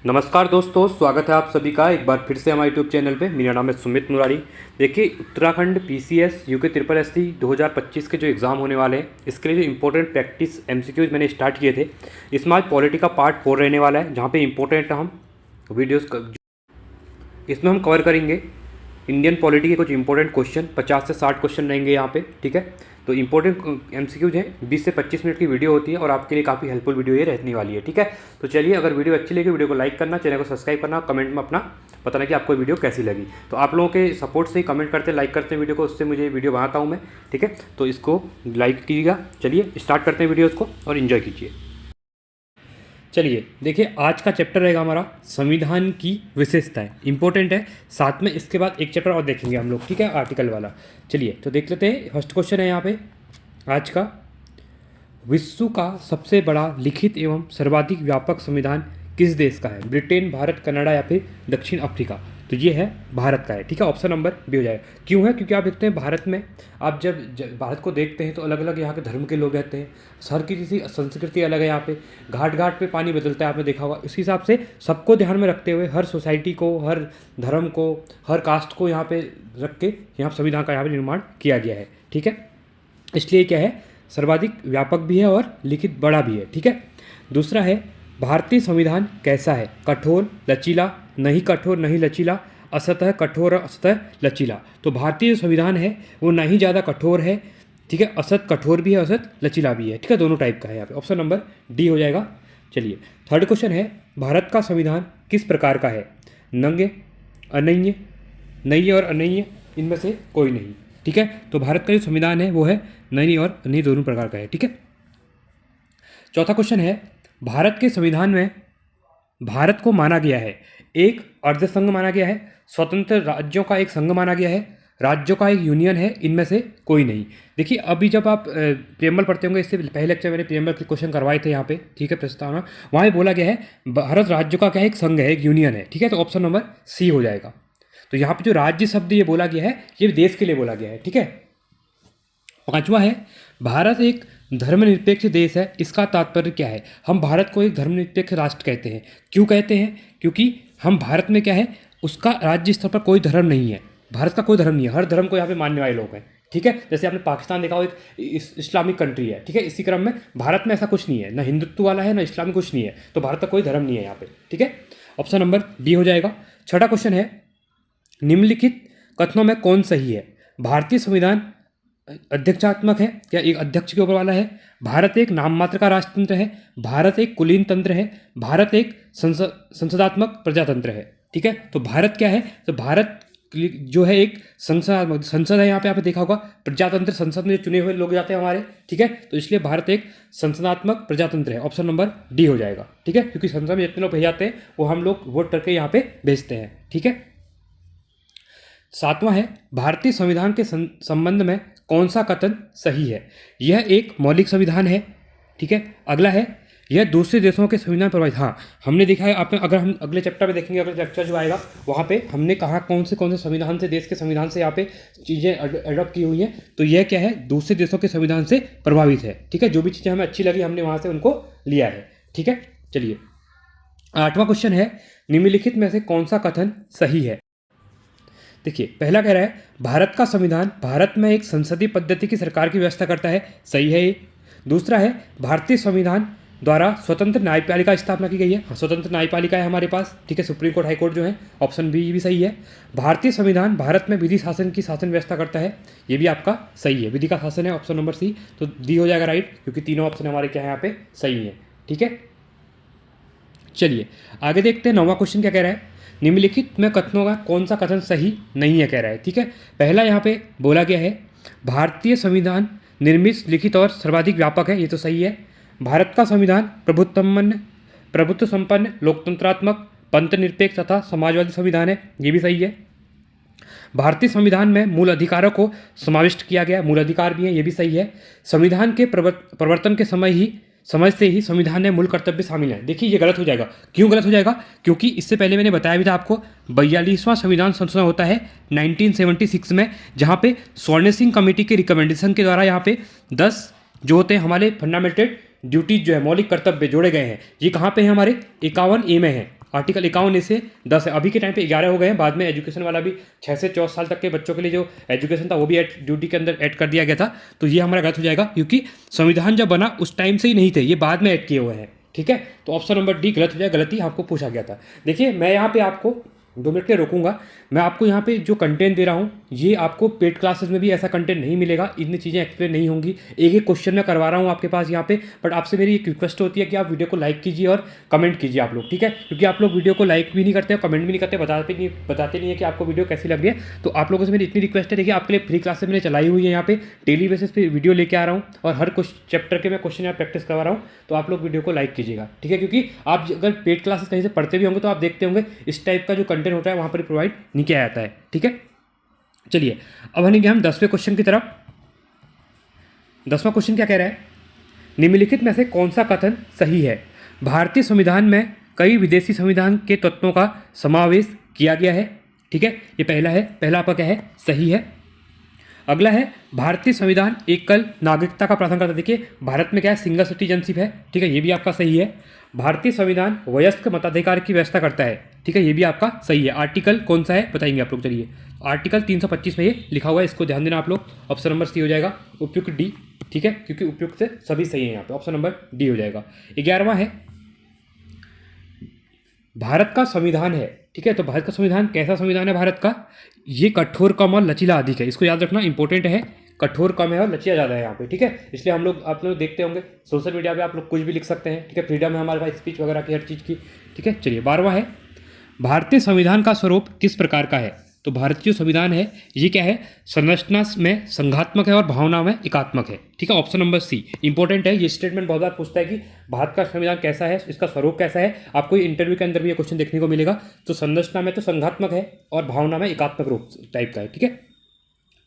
नमस्कार दोस्तों, स्वागत है आप सभी का एक बार फिर से हमारे यूट्यूब चैनल पे। मेरा नाम है सुमित मुरारी। देखिए, Uttarakhand PCS UK triple S C 2025 के जो एग्ज़ाम होने वाले हैं, इसके लिए जो इंपॉर्टेंट प्रैक्टिस एमसीक्यूज मैंने स्टार्ट किए थे, इसमें आज पॉलिटी का पार्ट 4 रहने वाला है, जहाँ पे इंपॉर्टेंट हम वीडियोस इसमें हम कवर करेंगे इंडियन पॉलिटी के कुछ इंपॉर्टेंट क्वेश्चन। 50 से 60 क्वेश्चन रहेंगे यहाँ पे, ठीक है। तो इंपॉर्टेंट एमसीक्यूज हैं, 20 से 25 मिनट की वीडियो होती है और आपके लिए काफ़ी हेल्पफुल वीडियो ये रहने वाली है, ठीक है। तो चलिए, अगर वीडियो अच्छी लगी वीडियो को लाइक करना, चैनल को सब्सक्राइब करना, कमेंट में अपना बताना कि आपको वीडियो कैसी लगी। तो आप लोगों के सपोर्ट से ही कमेंट करते लाइक करते हैं वीडियो को, उससे मुझे वीडियो बनाता हूँ मैं, ठीक है। तो इसको लाइक कीजिएगा। चलिए स्टार्ट करते हैं वीडियोज़ को और इन्जॉय कीजिए। चलिए देखिए, आज का चैप्टर रहेगा हमारा संविधान की विशेषताएं, इंपॉर्टेंट है। साथ में इसके बाद एक चैप्टर और देखेंगे हम लोग, ठीक है, आर्टिकल वाला। चलिए तो देख लेते हैं। फर्स्ट क्वेश्चन है यहाँ पे आज का, विश्व का सबसे बड़ा लिखित एवं सर्वाधिक व्यापक संविधान किस देश का है? ब्रिटेन, भारत, कनाडा या फिर दक्षिण अफ्रीका? तो ये है भारत का है, ठीक है। ऑप्शन नंबर बी हो जाएगा। क्यों है? क्योंकि आप देखते हैं भारत में, आप जब भारत को देखते हैं तो अलग अलग यहाँ के धर्म के लोग रहते हैं, हर किसी संस्कृति अलग है। यहाँ पे घाट घाट पे पानी बदलता है, आपने देखा होगा। इस हिसाब से सबको ध्यान में रखते हुए हर सोसाइटी को, हर धर्म को, हर कास्ट को यहाँ पे रख के यहाँ संविधान का यहाँ पे निर्माण किया गया है, ठीक है। इसलिए क्या है, सर्वाधिक व्यापक भी है और लिखित बड़ा भी है, ठीक है। दूसरा है, भारतीय संविधान कैसा है? कठोर, लचीला, नहीं कठोर नहीं लचीला, असतः कठोर असतः लचीला? तो भारतीय जो संविधान है वो ना ही ज़्यादा कठोर है, ठीक है, असत कठोर भी है, असत लचीला भी है, ठीक है, दोनों टाइप का है यहाँ पे। ऑप्शन नंबर डी हो जाएगा। चलिए थर्ड क्वेश्चन है, भारत का संविधान किस प्रकार का है? नंगे, अनन्य, नय्य और अनन्य, इनमें से कोई नहीं, ठीक है। तो भारत का जो संविधान है वो है नय्य और अनन्य दोनों प्रकार का है, ठीक है। चौथा क्वेश्चन है, भारत के संविधान में भारत को माना गया है एक अर्ध संघ माना गया है, स्वतंत्र राज्यों का एक संघ माना गया है, राज्यों का एक यूनियन है, इनमें से कोई नहीं। देखिए, अभी जब आप प्रियम्बल पढ़ते होंगे, इससे पहले लेक्चर मैंने प्रियम्बल के क्वेश्चन करवाए थे यहाँ पे, ठीक है, प्रस्तावना, वहाँ बोला गया है भारत राज्यों का क्या एक संघ है, एक यूनियन है, ठीक है। तो ऑप्शन नंबर सी हो जाएगा। तो यहाँ पे जो राज्य शब्द ये बोला गया है, ये देश के लिए बोला गया है, ठीक है। पांचवा है, भारत एक धर्मनिरपेक्ष देश है, इसका तात्पर्य क्या है? हम भारत को एक धर्मनिरपेक्ष राष्ट्र कहते हैं। क्यों कहते हैं? क्योंकि हम भारत में क्या है, उसका राज्य स्तर पर कोई धर्म नहीं है, भारत का कोई धर्म नहीं है, हर धर्म को यहाँ पे मानने वाले लोग हैं, ठीक है। जैसे आपने पाकिस्तान देखा हो, एक इस्लामिक कंट्री है, ठीक है। इसी क्रम में भारत में ऐसा कुछ नहीं है, ना हिंदुत्व वाला है ना इस्लामिक कुछ नहीं है, तो भारत का कोई धर्म नहीं है यहाँ पे, ठीक है। ऑप्शन नंबर बी हो जाएगा। छठा क्वेश्चन है, निम्नलिखित कथनों में कौन सही है? भारतीय संविधान अध्यक्षात्मक है, क्या एक अध्यक्ष के ऊपर वाला है? भारत एक नाम मात्र का राष्ट्रतंत्र है, भारत एक कुलीन तंत्र है, भारत एक संसदात्मक प्रजातंत्र है, ठीक है। तो भारत क्या है? तो भारत जो है एक संसद है, यहाँ पे आपने देखा होगा प्रजातंत्र, संसद में जो चुने हुए लोग जाते हैं हमारे, ठीक है। तो इसलिए भारत एक संसदात्मक प्रजातंत्र है। ऑप्शन नंबर डी हो जाएगा, ठीक है, क्योंकि संसद में जितने लोग भेज जाते हैं वो हम लोग वोट करके यहाँ पे भेजते हैं, ठीक है। सातवां है, भारतीय संविधान के संबंध में कौन सा कथन सही है? यह एक मौलिक संविधान है, ठीक है। अगला है, यह दूसरे देशों के संविधान प्रभावित। हाँ, हमने देखा है, आपने अगर हम अगले चैप्टर में देखेंगे, अगले चैप्टर जो आएगा वहाँ पे हमने कहा कौन से संविधान से, देश के संविधान से यहाँ पे चीज़ें अडॉप्ट की हुई हैं। तो यह क्या है, दूसरे देशों के संविधान से प्रभावित है, ठीक है। जो भी चीज़ें हमें अच्छी लगी हमने वहाँ से उनको लिया है, ठीक है। चलिए आठवां क्वेश्चन है, निम्नलिखित में से कौन सा कथन सही है? देखिए, पहला कह रहा है, भारत का संविधान भारत में एक संसदीय पद्धति की सरकार की व्यवस्था करता है, सही है ये। दूसरा है, भारतीय संविधान द्वारा स्वतंत्र न्यायपालिका स्थापना की गई है, स्वतंत्र न्यायपालिका है हमारे पास, ठीक है, सुप्रीम कोर्ट हाई कोर्ट जो है। ऑप्शन बी भी सही है। भारतीय संविधान भारत में विधि शासन की शासन व्यवस्था करता है, ये भी आपका सही है, विधि का शासन है। ऑप्शन नंबर सी, तो डी हो जाएगा राइट, क्योंकि तीनों ऑप्शन हमारे क्या है यहाँ पे सही है, ठीक है। चलिए आगे देखते हैं, नौवां क्वेश्चन क्या कह रहा है, निम्नलिखित में कथनों का कौन सा कथन सही नहीं है कह रहा है, ठीक है। पहला यहाँ पे बोला गया है, भारतीय संविधान निर्मित, लिखित और सर्वाधिक व्यापक है, ये तो सही है। भारत का संविधान प्रभुत्व संपन्न, लोकतंत्रात्मक, पंथ निरपेक्ष तथा समाजवादी संविधान है, ये भी सही है। भारतीय संविधान में मूल अधिकारों को समाविष्ट किया गया, मूल अधिकार भी है, ये भी सही है। संविधान के प्रवर्तन के समय से ही संविधान में मूल कर्तव्य शामिल है। देखिए ये गलत हो जाएगा। क्यों गलत हो जाएगा? क्योंकि इससे पहले मैंने बताया भी था आपको, 42वां संविधान संशोधन होता है 1976 में, जहाँ पे स्वर्ण सिंह कमेटी के रिकमेंडेशन के द्वारा यहाँ पे 10 जो होते हैं हमारे फंडामेंटल ड्यूटीज जो है, मौलिक कर्तव्य जोड़े गए हैं। ये कहाँ पे हैं? हमारे 51A में है। आर्टिकल 51 से 10 है। अभी के टाइम पे 11 हो गए हैं, बाद में एजुकेशन वाला भी 6 से 14 साल तक के बच्चों के लिए जो एजुकेशन था वो भी ड्यूटी के अंदर ऐड कर दिया गया था। तो ये हमारा गलत हो जाएगा, क्योंकि संविधान जब बना उस टाइम से ही नहीं थे, ये बाद में ऐड किए हुए हैं। ठीक है, तो ऑप्शन नंबर डी गलत हो जाएगा, गलती आपको पूछा गया था। देखिए मैं यहाँ पे आपको 2 मिनट के रोकूंगा। मैं आपको यहाँ पे जो कंटेंट दे रहा हूँ ये आपको पेड क्लासेस में भी ऐसा कंटेंट नहीं मिलेगा, इतनी चीज़ें एक्सप्लेन नहीं होंगी। एक एक क्वेश्चन मैं करवा रहा हूँ आपके पास यहाँ पे, बट आपसे मेरी एक रिक्वेस्ट होती है कि आप वीडियो को लाइक कीजिए और कमेंट कीजिए आप लोग, ठीक है, क्योंकि आप लोग वीडियो को लाइक भी नहीं करते और कमेंट भी नहीं करते, बताते नहीं है कि आपको वीडियो कैसी लग रही है। तो आप लोगों से मेरी इतनी रिक्वेस्ट है, देखिए आपके लिए फ्री क्लासेस मैंने चलाई हुई है, यहाँ पे डेली बेसिस पे वीडियो लेके आ रहा हूँ और हर कुछ चैप्टर के मैं क्वेश्चन यहाँ प्रैक्टिस करवा रहा हूँ। तो आप लोग वीडियो को लाइक कीजिएगा, ठीक है, क्योंकि आप अगर पेड क्लासेस कहीं से पढ़ते भी होंगे तो आप देखते होंगे इस टाइप का जो कंटेंट होता है वहाँ पर प्रोवाइड नहीं किया जाता है। ठीक है, चलिए अब आएंगे हम 10वें क्वेश्चन की तरफ। 10वां क्वेश्चन क्या कह रहा है, निम्नलिखित में से कौन सा कथन सही है। भारतीय संविधान में कई विदेशी संविधान के तत्वों का समावेश किया गया है। ठीक है, ये पहला है, पहला आपका क्या है, सही है। अगला है, भारतीय संविधान एकल नागरिकता का प्रावधान करता है। देखिए भारत में क्या है, सिंगल सिटीजनशिप है। ठीक है, ये भी आपका सही है। भारतीय संविधान वयस्क मताधिकार की व्यवस्था करता है। ठीक है, ये भी आपका सही है। आर्टिकल कौन सा है बताएंगे आप लोग, चलिए आर्टिकल 325 में ये लिखा हुआ है, इसको ध्यान देना आप लोग। ऑप्शन नंबर सी हो जाएगा, उपयुक्त डी। ठीक है, क्योंकि उपयुक्त से सभी सही है यहाँ पे, ऑप्शन नंबर डी हो जाएगा। 11वां है, भारत का संविधान है। ठीक है, तो भारत का संविधान कैसा संविधान है भारत का, ये कठोर कम और लचीला अधिक है। इसको याद रखना, इंपॉर्टेंट है, कठोर कम है और लचीला ज़्यादा है यहाँ पे। ठीक है, इसलिए हम लोग, आप लोग देखते होंगे सोशल मीडिया पे आप लोग कुछ भी लिख सकते हैं। ठीक है, फ्रीडम है हमारे पास स्पीच वगैरह की, हर चीज़ की। ठीक है, चलिए 12वां है, भारतीय संविधान का स्वरूप किस प्रकार का है। तो भारतीय जो संविधान है ये क्या है, संरचना में संघात्मक है और भावना में एकात्मक है। ठीक है, ऑप्शन नंबर सी इंपॉर्टेंट है। ये स्टेटमेंट बहुत बार पूछता है कि भारत का संविधान कैसा है, इसका स्वरूप कैसा है। आपको इंटरव्यू के अंदर भी ये क्वेश्चन देखने को मिलेगा। तो संरचना में तो संघात्मक है और भावना में एकात्मक रूप टाइप का है। ठीक है,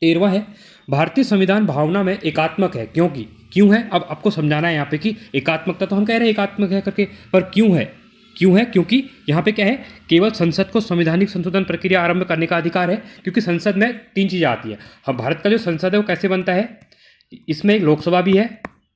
13वां है, भारतीय संविधान भावना में एकात्मक है क्योंकि, क्यों है, अब आपको समझाना है यहाँ पे कि एकात्मकता तो हम कह रहे हैं एकात्मक है करके, पर क्यों है, क्यों है, क्योंकि यहाँ पे क्या है, केवल संसद को संवैधानिक संशोधन प्रक्रिया आरंभ करने का अधिकार है। क्योंकि संसद में 3 चीज़ें आती है। हम भारत का जो संसद है वो कैसे बनता है, इसमें एक लोकसभा भी है,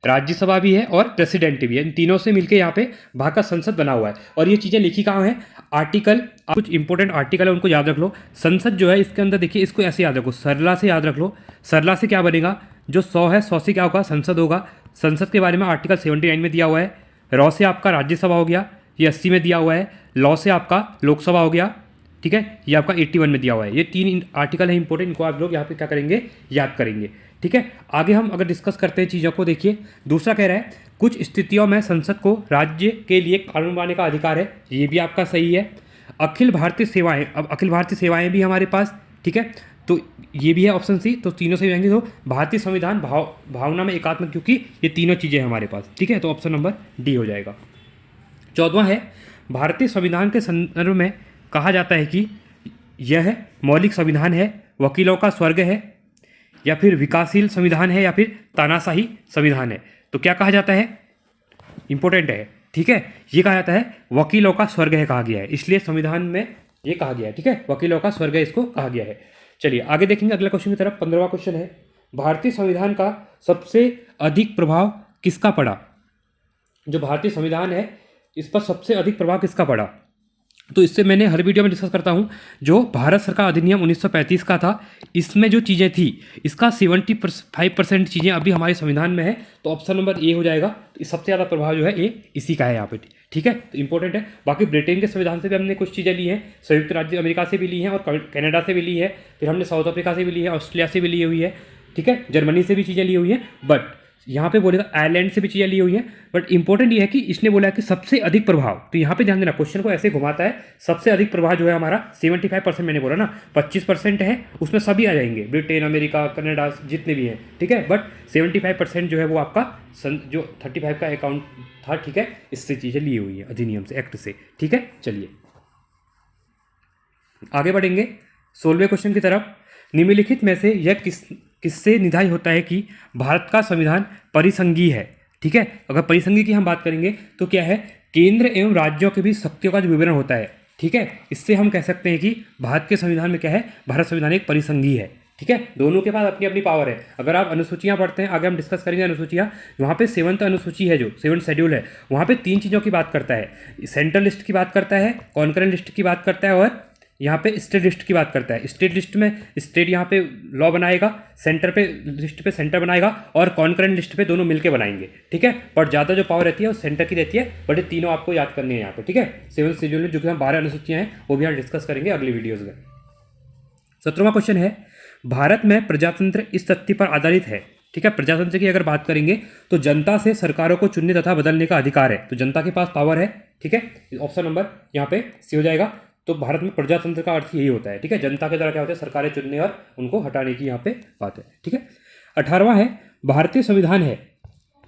राज्यसभा भी है और प्रेसिडेंट भी है। इन तीनों से मिलकर यहाँ पे भारत का संसद बना हुआ है। और ये चीज़ें लिखी कहाँ है, आर्टिकल, कुछ इंपॉर्टेंट आर्टिकल है उनको याद रख लो। संसद जो है इसके अंदर देखिए, इसको ऐसे याद रखो, सरला से याद रख लो। सरला से क्या बनेगा, जो 100 है, 100 से क्या होगा, संसद होगा। संसद के बारे में आर्टिकल 79 में दिया हुआ है। रॉ से आपका राज्यसभा हो गया, ये 80 में दिया हुआ है। लॉ से आपका लोकसभा हो गया। ठीक है, ये आपका 81 में दिया हुआ है। ये 3 आर्टिकल है इंपॉर्टेंट, इनको आप लोग यहाँ पे क्या करेंगे, याद करेंगे। ठीक है, आगे हम अगर डिस्कस करते हैं चीज़ों को, देखिए दूसरा कह रहा है, कुछ स्थितियों में संसद को राज्य के लिए कानून बनाने का अधिकार है। ये भी आपका सही है। अखिल भारतीय सेवाएं, अब अखिल भारतीय सेवाएं भी हमारे पास, ठीक है, तो ये भी है ऑप्शन सी। तो तीनों से जाएंगे, तो भारतीय संविधान भावना में एकात्मक, क्योंकि ये तीनों चीज़ें हैं हमारे पास। ठीक है, तो ऑप्शन नंबर डी हो जाएगा। 14वां है, भारतीय संविधान के संदर्भ में कहा जाता है कि यह मौलिक संविधान है, वकीलों का स्वर्ग है, या फिर विकासशील संविधान है, या फिर तानाशाही संविधान है। तो क्या कहा जाता है, इंपॉर्टेंट है। ठीक है, ये कहा जाता है वकीलों का स्वर्ग है कहा गया है, इसलिए संविधान में ये कहा गया है। ठीक है, वकीलों का स्वर्ग है इसको कहा गया है। चलिए आगे देखेंगे अगला क्वेश्चन की तरफ। 15वां क्वेश्चन है, भारतीय संविधान का सबसे अधिक प्रभाव किसका पड़ा। जो भारतीय संविधान है इस पर सबसे अधिक प्रभाव किसका पड़ा, तो इससे मैंने हर वीडियो में डिस्कस करता हूँ। जो भारत सरकार अधिनियम 1935 का था, इसमें जो चीज़ें थी, इसका 75% चीज़ें अभी हमारे संविधान में है। तो ऑप्शन नंबर ए हो जाएगा। तो सबसे ज़्यादा प्रभाव जो है ए इसी का है यहाँ पे। ठीक है, तो इंपॉर्टेंट है। बाकी ब्रिटेन के संविधान से भी हमने कुछ चीज़ें ली हैं, संयुक्त राज्य अमेरिका से भी ली हैं और कनाडा से भी ली है, फिर हमने साउथ अफ्रीका से भी ली है, ऑस्ट्रेलिया से भी ली हुई है। ठीक है, जर्मनी से भी चीज़ें ली हुई हैं, बट यहाँ पे बोलेगा आयरलैंड से भी चीज़ें ली हुई हैं। बट इंपॉर्टेंट ये है कि इसने बोला कि सबसे अधिक प्रभाव, तो यहाँ पे ध्यान देना, क्वेश्चन को ऐसे घुमाता है। सबसे अधिक प्रभाव जो है हमारा 75%, मैंने बोला ना 25% है, उसमें सभी आ जाएंगे, ब्रिटेन, अमेरिका, कनाडा, जितने भी हैं। ठीक है, बट 75% जो है वो आपका जो 35 का अकाउंट था। ठीक है, इससे चीज़ें ली हुई है अधिनियम से, एक्ट से। ठीक है, चलिए आगे बढ़ेंगे 16वें क्वेश्चन की तरफ। निम्नलिखित में से यह किससे निर्धारित होता है कि भारत का संविधान परिसंघीय है। ठीक है, अगर परिसंघीय की हम बात करेंगे तो क्या है, केंद्र एवं राज्यों के बीच शक्तियों का जो विवरण होता है। ठीक है, इससे हम कह सकते हैं कि भारत के संविधान में क्या है, भारत संविधान एक परिसंघीय है। ठीक है, दोनों के पास अपनी अपनी पावर है। अगर आप अनुसूचियाँ पढ़ते हैं, आगे हम डिस्कस करेंगे अनुसूचियाँ, वहाँ पे 7th अनुसूची है, जो 7th शेड्यूल है, वहाँ पे 3 चीज़ों की बात करता है। सेंट्रल लिस्ट की बात करता है, कॉन्करेंट लिस्ट की बात करता है, और यहाँ पे स्टेट लिस्ट की बात करता है। स्टेट लिस्ट में स्टेट यहाँ पे लॉ बनाएगा, सेंटर पे लिस्ट पे सेंटर बनाएगा, और कॉन्करेंट लिस्ट पे दोनों मिलके बनाएंगे। ठीक है, पर ज़्यादा जो पावर रहती है वो सेंटर की रहती है, बट ये तीनों आपको याद करनी है यहाँ पे। ठीक है, 7th शेड्यूल में जो कि हम 12 अनुसूचियाँ हैं वो भी हम डिस्कस करेंगे अगली वीडियोज़ में। 17वां क्वेश्चन है, भारत में प्रजातंत्र इस तथ्य पर आधारित है। ठीक है, प्रजातंत्र की अगर बात करेंगे तो जनता से सरकारों को चुनने तथा बदलने का अधिकार है, तो जनता के पास पावर है। ठीक है, ऑप्शन नंबर यहाँ पे सी हो जाएगा। तो भारत में प्रजातंत्र का अर्थ यही होता है। ठीक है, जनता के द्वारा क्या होता है, सरकारें चुनने और उनको हटाने की यहाँ पे बात है। ठीक है, 18वां है, भारतीय संविधान है।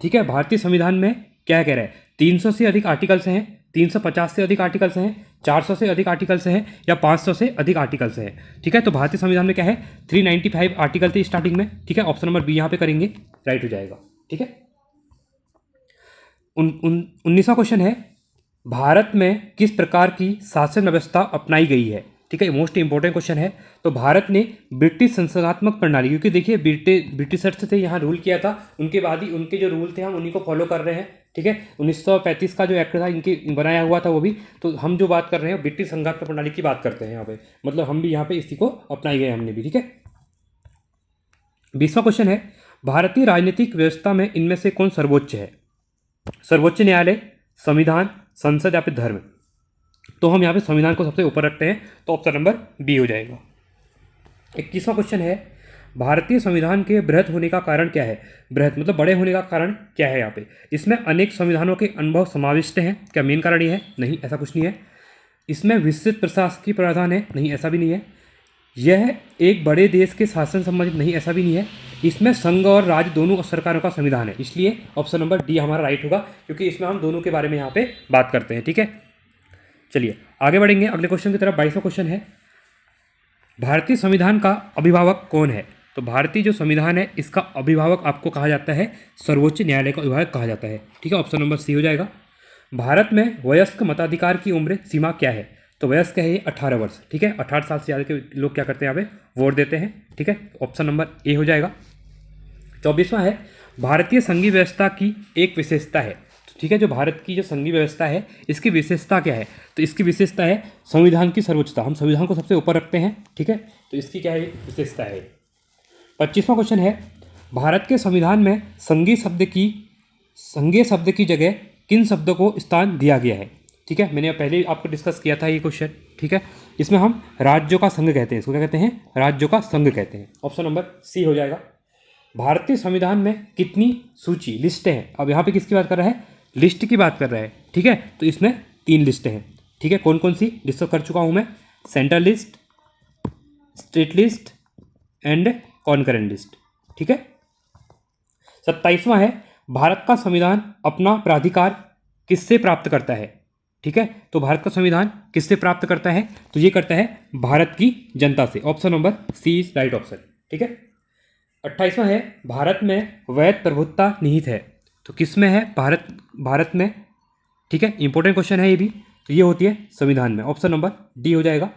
ठीक है, भारतीय संविधान में क्या कह रहा है, 300 से अधिक आर्टिकल्स हैं, 350 से अधिक आर्टिकल्स हैं, 400 से अधिक आर्टिकल्स हैं, या 500 से अधिक आर्टिकल्स हैं। ठीक है, तो भारतीय संविधान में क्या है, 395 आर्टिकल थे स्टार्टिंग में। ठीक है, ऑप्शन नंबर बी यहाँ पे करेंगे, राइट हो जाएगा। ठीक है, 19वां क्वेश्चन है, भारत में किस प्रकार की शासन व्यवस्था अपनाई गई है। ठीक है, मोस्ट इंपॉर्टेंट क्वेश्चन है। तो भारत ने ब्रिटिश संसदात्मक प्रणाली, क्योंकि देखिए ब्रिटिशर्स थे यहाँ रूल किया था, उनके बाद ही उनके जो रूल थे हम उन्हीं को फॉलो कर रहे हैं। ठीक है, 1935 का जो एक्ट था इनके बनाया हुआ था वो भी, तो हम जो बात कर रहे हैं ब्रिटिश संघात्मक प्रणाली की बात करते हैं यहाँ पे, मतलब हम भी यहाँ पे इसी को अपनाई गए हमने भी। ठीक है, 20वां क्वेश्चन है, भारतीय राजनीतिक व्यवस्था में इनमें से कौन सर्वोच्च है। सर्वोच्च न्यायालय, संविधान, संसद या फिर धर्म। तो हम यहाँ पे संविधान को सबसे ऊपर रखते हैं, तो ऑप्शन नंबर बी हो जाएगा। 21वां क्वेश्चन है, भारतीय संविधान के बृहत होने का कारण क्या है। बृहत मतलब बड़े होने का कारण क्या है यहाँ पे, इसमें अनेक संविधानों के अनुभव समाविष्ट हैं। क्या मेन कारण ये है, नहीं ऐसा कुछ नहीं है। इसमें विस्तृत प्रशासकीय प्रावधान है, नहीं ऐसा भी नहीं है। यह एक बड़े देश के शासन संबंधित, नहीं ऐसा भी नहीं है। इसमें संघ और राज्य दोनों सरकारों का संविधान है, इसलिए ऑप्शन नंबर डी हमारा राइट होगा, क्योंकि इसमें हम दोनों के बारे में यहाँ पे बात करते हैं। ठीक है, चलिए आगे बढ़ेंगे अगले क्वेश्चन की तरफ। 22वां क्वेश्चन है, भारतीय संविधान का अभिभावक कौन है। तो भारतीय जो संविधान है इसका अभिभावक आपको कहा जाता है सर्वोच्च न्यायालय का अभिभावक कहा जाता है। ठीक है, ऑप्शन नंबर सी हो जाएगा। भारत में वयस्क मताधिकार की उम्र सीमा क्या है। तो वयस्क है ये 18 वर्ष। ठीक है, 18 साल से ज़्यादा के लोग क्या करते हैं यहाँ पे वोट देते हैं। ठीक है, ऑप्शन नंबर ए हो जाएगा। 24वां है, भारतीय संघीय व्यवस्था की एक विशेषता है। तो ठीक है, जो भारत की जो संघीय व्यवस्था है इसकी विशेषता क्या है। तो इसकी विशेषता है संविधान की सर्वोच्चता, हम संविधान को सबसे ऊपर रखते हैं। ठीक है, तो इसकी क्या है विशेषता है। 25वां क्वेश्चन है, भारत के संविधान में संघीय शब्द की जगह किन शब्दों को स्थान दिया गया है। ठीक है, मैंने पहले ही आपको डिस्कस किया था ये क्वेश्चन। ठीक है, इसमें हम राज्यों का संघ कहते हैं, इसको क्या कहते हैं, राज्यों का संघ कहते हैं। ऑप्शन नंबर सी हो जाएगा। भारतीय संविधान में कितनी सूची लिस्टें हैं। अब यहाँ पे किसकी बात कर रहा है, लिस्ट की बात कर रहा है। ठीक है, तो इसमें 3 लिस्टें हैं। ठीक है, कौन कौन सी डिस्कस कर चुका हूँ मैं, central list, state list and concurrent list. ठीक है, 27वां है, भारत का संविधान अपना प्राधिकार किससे प्राप्त करता है। ठीक है, तो भारत का संविधान किससे प्राप्त करता है, तो ये करता है भारत की जनता से। Option number C is right option. ठीक है, 28वां है, भारत में वैध प्रभुत्ता निहित है। तो किस में है, भारत में। ठीक है, इंपॉर्टेंट क्वेश्चन है ये भी, तो ये होती है संविधान में। ऑप्शन नंबर डी हो जाएगा।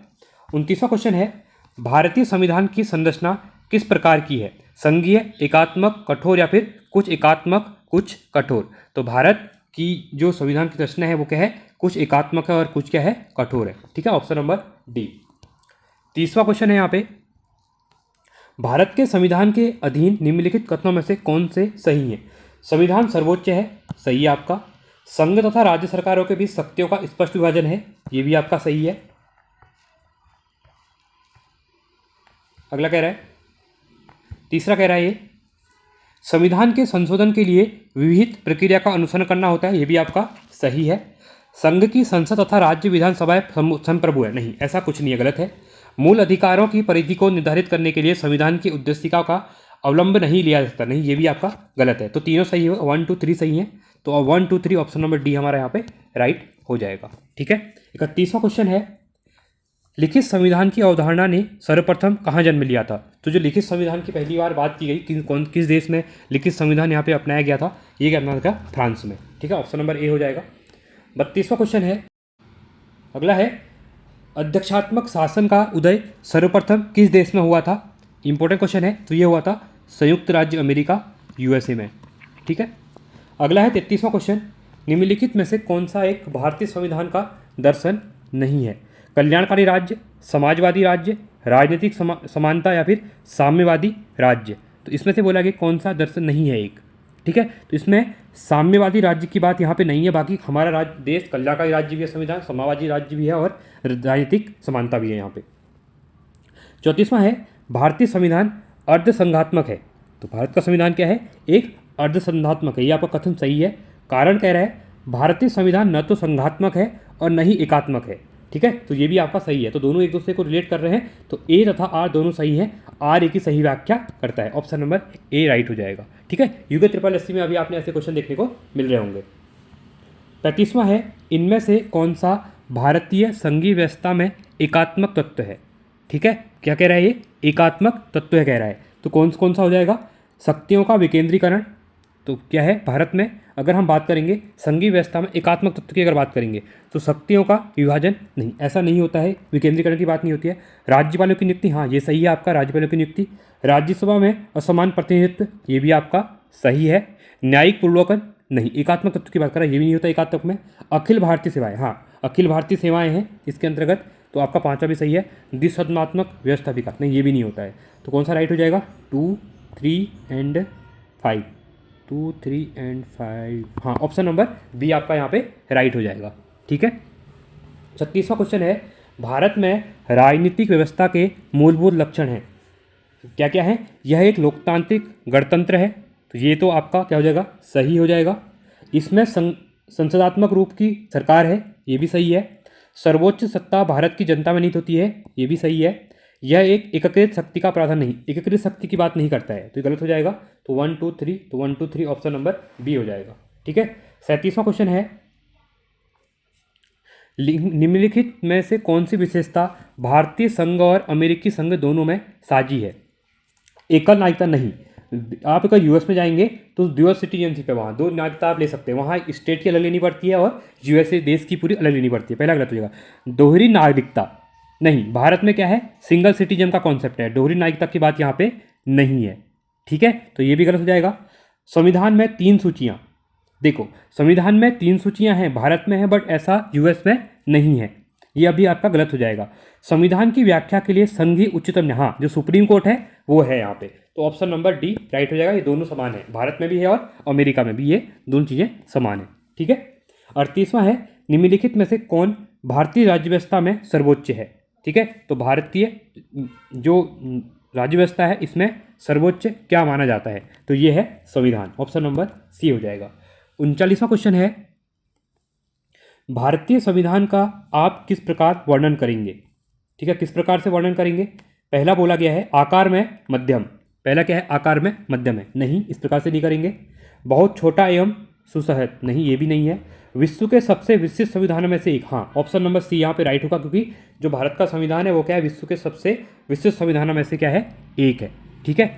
29वां क्वेश्चन है, भारतीय संविधान की संरचना किस प्रकार की है, संघीय, एकात्मक, कठोर या फिर कुछ एकात्मक कुछ कठोर। तो भारत की जो संविधान की रचना है वो क्या है, कुछ एकात्मक है और कुछ क्या है कठोर है। ठीक है, ऑप्शन नंबर डी। 30वां क्वेश्चन है यहाँ पे, भारत के संविधान के अधीन निम्नलिखित कथनों में से कौन से सही हैं। संविधान सर्वोच्च है, सही है आपका। संघ तथा राज्य सरकारों के बीच शक्तियों का स्पष्ट विभाजन है, ये भी आपका सही है। अगला कह रहा है, तीसरा कह रहा है ये, संविधान के संशोधन के लिए विविध प्रक्रिया का अनुसरण करना होता है, ये भी आपका सही है। संघ की संसद तथा राज्य विधानसभाएं संप्रभु है, नहीं ऐसा कुछ नहीं है, गलत है। मूल अधिकारों की परिधि को निर्धारित करने के लिए संविधान की उद्देशिका का अवलंब नहीं लिया जा सकता, नहीं ये भी आपका गलत है। तो तीनों सही हो, 1 2 3 सही है, तो 1 2 3 ऑप्शन नंबर डी हमारा यहाँ पे राइट हो जाएगा। ठीक है, 31वां क्वेश्चन है, लिखित संविधान की अवधारणा ने सर्वप्रथम कहाँ जन्म लिया था। तो जो लिखित संविधान की पहली बार बात की गई किस देश में लिखित संविधान यहाँ पे अपनाया गया था, ये क्या अपनाया था, फ्रांस में। ठीक है, ऑप्शन नंबर ए हो जाएगा। 32वां क्वेश्चन है, अगला है, अध्यक्षात्मक शासन का उदय सर्वप्रथम किस देश में हुआ था। इंपॉर्टेंट क्वेश्चन है। तो ये हुआ था संयुक्त राज्य अमेरिका यूएसए में। ठीक है, अगला है 33वां क्वेश्चन, निम्नलिखित में से कौन सा एक भारतीय संविधान का दर्शन नहीं है? कल्याणकारी राज्य, समाजवादी राज्य, राजनीतिक समानता या फिर साम्यवादी राज्य। तो इसमें से बोला गया कौन सा दर्शन नहीं है एक। ठीक है, तो इसमें साम्यवादी राज्य की बात यहाँ पे नहीं है, बाकी हमारा राज्य देश कल्याणकारी राज्य भी है संविधान, समाजवादी राज्य भी है और राजनीतिक समानता भी है यहाँ पे। 34वां है, भारतीय संविधान अर्धसंघात्मक है। तो भारत का संविधान क्या है? एक अर्धसंघात्मक है। ये आपका कथन सही है। कारण कह रहा है भारतीय संविधान न तो संघात्मक है और न ही एकात्मक है। ठीक है, तो ये भी आपका सही है। तो दोनों एक दूसरे को रिलेट कर रहे हैं, तो ए तथा आर दोनों सही हैं। आर ए की सही व्याख्या करता है। ऑप्शन नंबर ए राइट हो जाएगा। ठीक है, यूके ट्रिपल एससी में अभी आपने ऐसे क्वेश्चन देखने को मिल रहे होंगे। 35वां है, इनमें से कौन सा भारतीय संघीय व्यवस्था में एकात्मक तत्व है? ठीक है, क्या कह रहा है ये? एकात्मक तत्व है कह रहा है। तो कौन कौन सा हो जाएगा? शक्तियों का विकेंद्रीकरण। तो क्या है भारत में अगर हम बात करेंगे संघीय व्यवस्था में एकात्मक तत्व की अगर बात करेंगे तो शक्तियों का विभाजन नहीं, ऐसा नहीं होता है, विकेंद्रीकरण की बात नहीं होती है। राज्यपालों की नियुक्ति, हाँ ये सही है आपका, राज्यपालों की नियुक्ति। राज्यसभा में असमान प्रतिनिधित्व, ये भी आपका सही है। न्यायिक पूर्वकन नहीं, एकात्मक तत्व की बात कर रहा है, ये भी नहीं होता एकात्मक में। अखिल भारतीय सेवाएं, हाँ अखिल भारतीय सेवाएं हैं इसके अंतर्गत, तो आपका पांचवा भी सही है। द्विसदनात्मक व्यवस्था विकास नहीं, ये भी नहीं होता है। तो कौन सा राइट हो जाएगा? 2, 3 एंड 5, 2, 3 एंड 5, हाँ ऑप्शन नंबर बी आपका यहाँ पे राइट हो जाएगा। ठीक है, 36वां क्वेश्चन है, भारत में राजनीतिक व्यवस्था के मूलभूत लक्षण हैं, क्या क्या है? यह एक लोकतांत्रिक गणतंत्र है। तो ये तो आपका क्या हो जाएगा? सही हो जाएगा। इसमें संसदात्मक रूप की सरकार है, ये भी सही है। सर्वोच्च सत्ता भारत की जनता में निहित होती है, ये भी सही है। यह एक एकीकृत शक्ति का प्रावधान नहीं, एकीकृत शक्ति की बात नहीं करता है, तो ये गलत हो जाएगा। तो 1, 2, 3, तो 1, 2, 3 ऑप्शन नंबर बी हो जाएगा। ठीक है, 37वां क्वेश्चन है, निम्नलिखित में से कौन सी विशेषता भारतीय संघ और अमेरिकी संघ दोनों में साझी है? एकल नागरिकता नहीं, आप अगर यूएस में जाएंगे तो ड्यूअल सिटीजनशिप है, वहाँ दो नागरिकता आप ले सकते हैं, वहाँ स्टेट की अलग लेनी पड़ती है और यूएसए देश की पूरी अलग लेनी पड़ती है। पहला गलत हो जाएगा। दोहरी नागरिकता नहीं, भारत में क्या है? सिंगल सिटीजन का कॉन्सेप्ट है, दोहरी नागरिकता की बात यहाँ पे नहीं है। ठीक है, तो ये भी गलत हो जाएगा। संविधान में 3 सूचियाँ, देखो संविधान में 3 सूचियाँ हैं, भारत में है बट ऐसा यूएस में नहीं है, ये अभी आपका गलत हो जाएगा। संविधान की व्याख्या के लिए संघीय उच्चतम, हाँ जो सुप्रीम कोर्ट है वो है यहाँ पे, तो ऑप्शन नंबर डी राइट हो जाएगा। ये दोनों समान है, भारत में भी है और अमेरिका में भी, ये दोनों चीज़ें समान है। ठीक है, 38वां है, निम्नलिखित में से कौन भारतीय राज्य व्यवस्था में सर्वोच्च है? ठीक है, तो भारतीय जो राज्य व्यवस्था है इसमें सर्वोच्च क्या माना जाता है? तो ये है संविधान, ऑप्शन नंबर सी हो जाएगा। 39वां क्वेश्चन है, भारतीय संविधान का आप किस प्रकार वर्णन करेंगे? ठीक है, किस प्रकार से वर्णन करेंगे? पहला बोला गया है आकार में मध्यम, पहला क्या है? आकार में मध्यम है, नहीं इस प्रकार से नहीं करेंगे। बहुत छोटा एवं सुसहज, नहीं ये भी नहीं है। विश्व के सबसे विशिष्ट संविधानों में से एक, हाँ ऑप्शन नंबर सी यहाँ पे राइट होगा, क्योंकि जो भारत का संविधान है वो क्या है? विश्व के सबसे विशिष्ट संविधानों में से क्या है? एक है। ठीक है,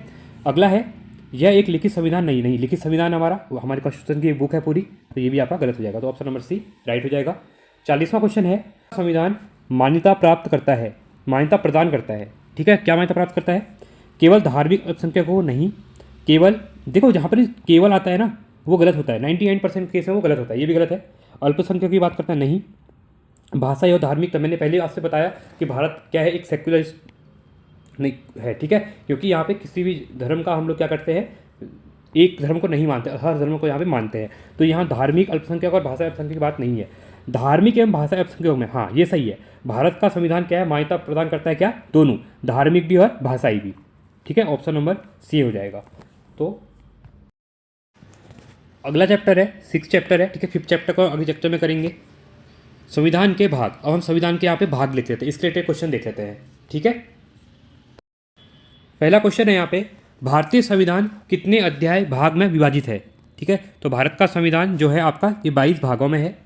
अगला है, यह एक लिखित संविधान नहीं, नहीं लिखित संविधान हमारा हमारे कॉन्स्टिट्यूशन की एक बुक है पूरी, तो ये भी आपका गलत हो जाएगा, तो ऑप्शन नंबर सी राइट हो जाएगा। 40वां क्वेश्चन है, संविधान मान्यता प्राप्त करता है, मान्यता प्रदान करता है। ठीक है, क्या मान्यता प्राप्त करता है? केवल धार्मिक अल्पसंख्यकों को नहीं, केवल देखो जहाँ पर केवल आता है ना वो गलत होता है, 99% केस में वो गलत होता है, ये भी गलत है। अल्पसंख्यकों की बात करता है नहीं। भाषा और धार्मिक, मैंने पहले आपसे बताया कि भारत क्या है? एक सेक्युलरिस्ट नहीं है। ठीक है, क्योंकि यहाँ पे किसी भी धर्म का हम लोग क्या करते हैं? एक धर्म को नहीं मानते, हर धर्म को यहाँ पे मानते हैं। तो यहाँ धार्मिक अल्पसंख्यक और भाषा अल्पसंख्यक की बात नहीं है। धार्मिक एवं भाषा अल्पसंख्यकों में, हाँ ये सही है, भारत का संविधान क्या है? मान्यता प्रदान करता है क्या? दोनों, धार्मिक भी और भाषाई भी। ठीक है, ऑप्शन नंबर सी हो जाएगा। तो अगला चैप्टर है 6 चैप्टर है। ठीक है, 5th चैप्टर को अगले चैप्टर में करेंगे, संविधान के भाग। अब हम संविधान के यहाँ पे भाग लिख लेते हैं, इसके रिलेटेड क्वेश्चन देख लेते हैं। ठीक है, पहला क्वेश्चन है यहाँ पे, भारतीय संविधान कितने अध्याय भाग में विभाजित है? ठीक है, तो भारत का संविधान जो है आपका ये 22 भागों में है।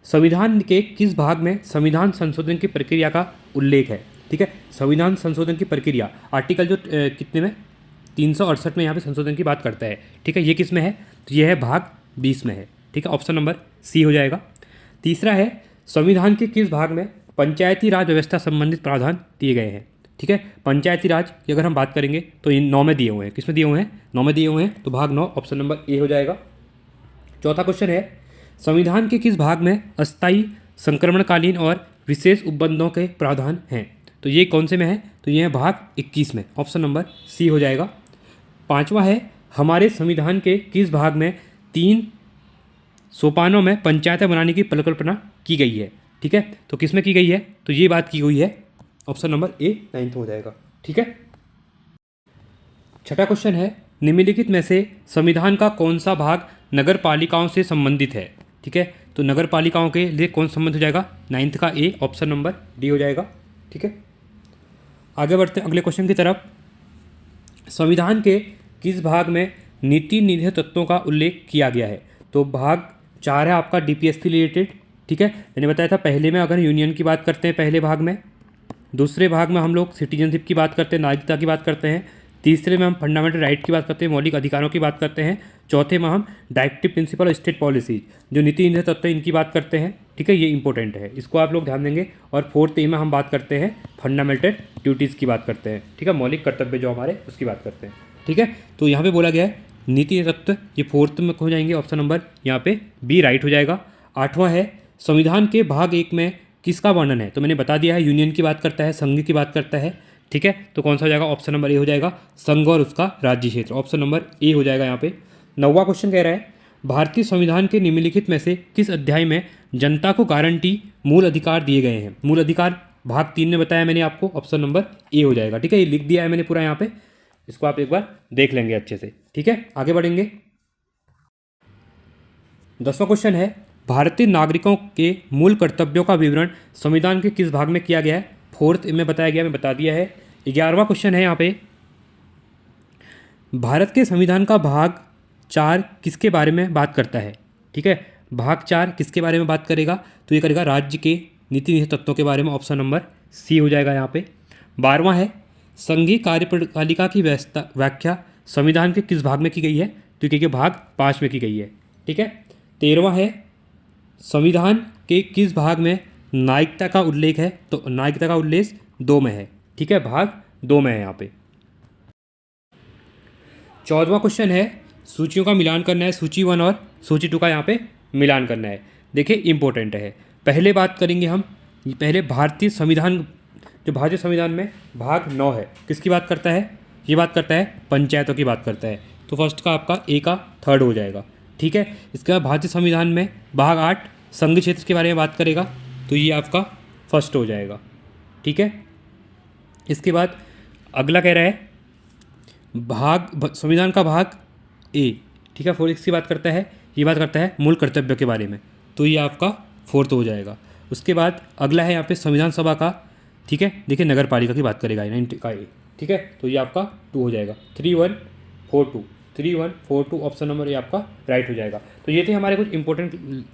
संविधान के किस भाग में संविधान संशोधन की प्रक्रिया का उल्लेख है? ठीक है, संविधान संशोधन की प्रक्रिया आर्टिकल जो कितने में 368 में यहाँ पे संशोधन की बात करता है। ठीक है, ये किस में है? तो ये है भाग 20 में है। ठीक है, ऑप्शन नंबर सी हो जाएगा। तीसरा है, संविधान के किस भाग में पंचायती राज व्यवस्था संबंधित प्रावधान दिए गए हैं? ठीक है। पंचायती राज की अगर हम बात करेंगे तो इन 9 में दिए हुए हैं। किस में दिए हुए हैं? 9 में दिए हुए हैं, तो भाग 9 ऑप्शन नंबर ए हो जाएगा। चौथा क्वेश्चन है, संविधान के किस भाग में अस्थायी, संक्रमणकालीन और विशेष उपबंधों के प्रावधान हैं? तो ये कौन से में है? तो ये है भाग 21 में, ऑप्शन नंबर सी हो जाएगा। पांचवा है, हमारे संविधान के किस भाग में 3 सोपानों में पंचायतें बनाने की परिकल्पना की गई है? ठीक है, तो किस में की गई है? तो ये बात की हुई है, ऑप्शन नंबर ए 9 हो जाएगा। ठीक है। छठा क्वेश्चन है, निम्नलिखित में से संविधान का कौन सा भाग नगर पालिकाओं से संबंधित है? ठीक है, तो नगर पालिकाओं के लिए कौन संबंध हो जाएगा? 9 का ए, ऑप्शन नंबर डी हो जाएगा। ठीक है, आगे बढ़ते हैं अगले क्वेश्चन की तरफ। संविधान के किस भाग में नीति निर्देश तत्वों का उल्लेख किया गया है? तो भाग 4 है आपका डीपीएसपी रिलेटेड। ठीक है, मैंने बताया था पहले में अगर यूनियन की बात करते हैं पहले भाग में, दूसरे भाग में हम लोग सिटीजनशिप की बात करते हैं, नागरिकता की बात करते हैं, तीसरे में हम फंडामेंटल राइट की बात करते हैं, मौलिक अधिकारों की बात करते हैं, चौथे में हम डायरेक्टिव प्रिंसिपल और स्टेट पॉलिसीज जो नीति निर्देश तत्व इनकी बात करते हैं। ठीक है, ये इंपॉर्टेंट है, इसको आप लोग ध्यान देंगे। और फोर्थ ए में हम बात करते हैं फंडामेंटल ड्यूटीज़ की बात करते हैं। ठीक है, मौलिक कर्तव्य जो हमारे उसकी बात करते हैं। ठीक है, तो यहाँ पे बोला गया है नीति तत्व, ये फोर्थ में हो जाएंगे, ऑप्शन नंबर यहाँ पे बी राइट हो जाएगा। आठवां है, संविधान के भाग 1 में किसका वर्णन है? तो मैंने बता दिया है, यूनियन की बात करता है, संघ की बात करता है। ठीक है, तो कौन सा हो जाएगा? ऑप्शन नंबर ए हो जाएगा, संघ और उसका राज्य क्षेत्र, ऑप्शन नंबर ए हो जाएगा यहाँ पे। 9वां क्वेश्चन कह रहा है, भारतीय संविधान के निम्नलिखित में से किस अध्याय में जनता को गारंटी मूल अधिकार दिए गए हैं? मूल अधिकार भाग 3 ने बताया मैंने आपको, ऑप्शन नंबर ए हो जाएगा। ठीक है, ये लिख दिया है मैंने पूरा यहाँ पे, इसको आप एक बार देख लेंगे अच्छे से। ठीक है, आगे बढ़ेंगे। 10वां क्वेश्चन है, भारतीय नागरिकों के मूल कर्तव्यों का विवरण संविधान के किस भाग में किया गया है? फोर्थ में बताया गया, मैं बता दिया है। 11वां क्वेश्चन है यहाँ पे, भारत के संविधान का भाग 4 किसके बारे में बात करता है? ठीक है, भाग 4 किसके बारे में बात करेगा? तो ये करेगा राज्य के नीति निहित तत्वों के बारे में, ऑप्शन नंबर सी हो जाएगा यहाँ पे। 12वां है, संघीय कार्यपालिका की व्याख्या संविधान के किस भाग में की गई है? तो ये भाग 5 में की गई है। ठीक है, 13वां है, संविधान के किस भाग में नागरिकता का उल्लेख है? तो नागरिकता का उल्लेख 2 में है। ठीक है, भाग 2 में है यहाँ पे। 14वां क्वेश्चन है, सूचियों का मिलान करना है, सूची 1 और सूची 2 का यहाँ पे मिलान करना है। देखिए इंपॉर्टेंट है, पहले बात करेंगे हम, पहले भारतीय संविधान, जो भारतीय संविधान में भाग 9 है, किसकी बात करता है? ये बात करता है पंचायतों की बात करता है, तो फर्स्ट का आपका ए का थर्ड हो जाएगा। ठीक है, इसके बाद भारतीय संविधान में भाग 8 संघ क्षेत्र के बारे में बात करेगा, तो ये आपका फर्स्ट हो जाएगा। ठीक है, इसके बाद अगला कह रहा है संविधान का भाग ए, ठीक है, फोर्थ की बात करता है, ये बात करता है मूल कर्तव्य के बारे में, तो ये आपका फोर्थ हो जाएगा। उसके बाद अगला है यहाँ पे संविधान सभा का, ठीक है, देखिए नगर पालिका की बात करेगा 9 का ए। ठीक है, तो ये आपका 2 हो जाएगा, 3142 ऑप्शन नंबर ये आपका राइट हो जाएगा। तो ये थे हमारे कुछ इंपॉर्टेंट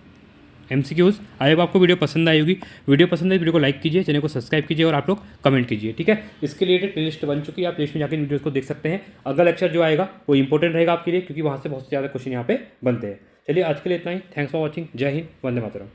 MCQs। आई होप आपको वीडियो पसंद आई होगी। वीडियो पसंद है वीडियो को लाइक कीजिए, चैनल को सब्सक्राइब कीजिए और आप लोग कमेंट कीजिए। ठीक है, इसके रिलेटेड प्लेलिस्ट बन चुकी है, आप प्लेलिस्ट में जाकर वीडियोस को देख सकते हैं। अगला लेक्चर जो आएगा वो इंपॉर्टेंट रहेगा आपके लिए, क्योंकि वहाँ से बहुत ज़्यादा क्वेश्चन यहाँ पे बनते हैं। चलिए आज के लिए इतना ही, थैंक्स फॉर वॉचिंग, जय हिंद, वंदे मातरम।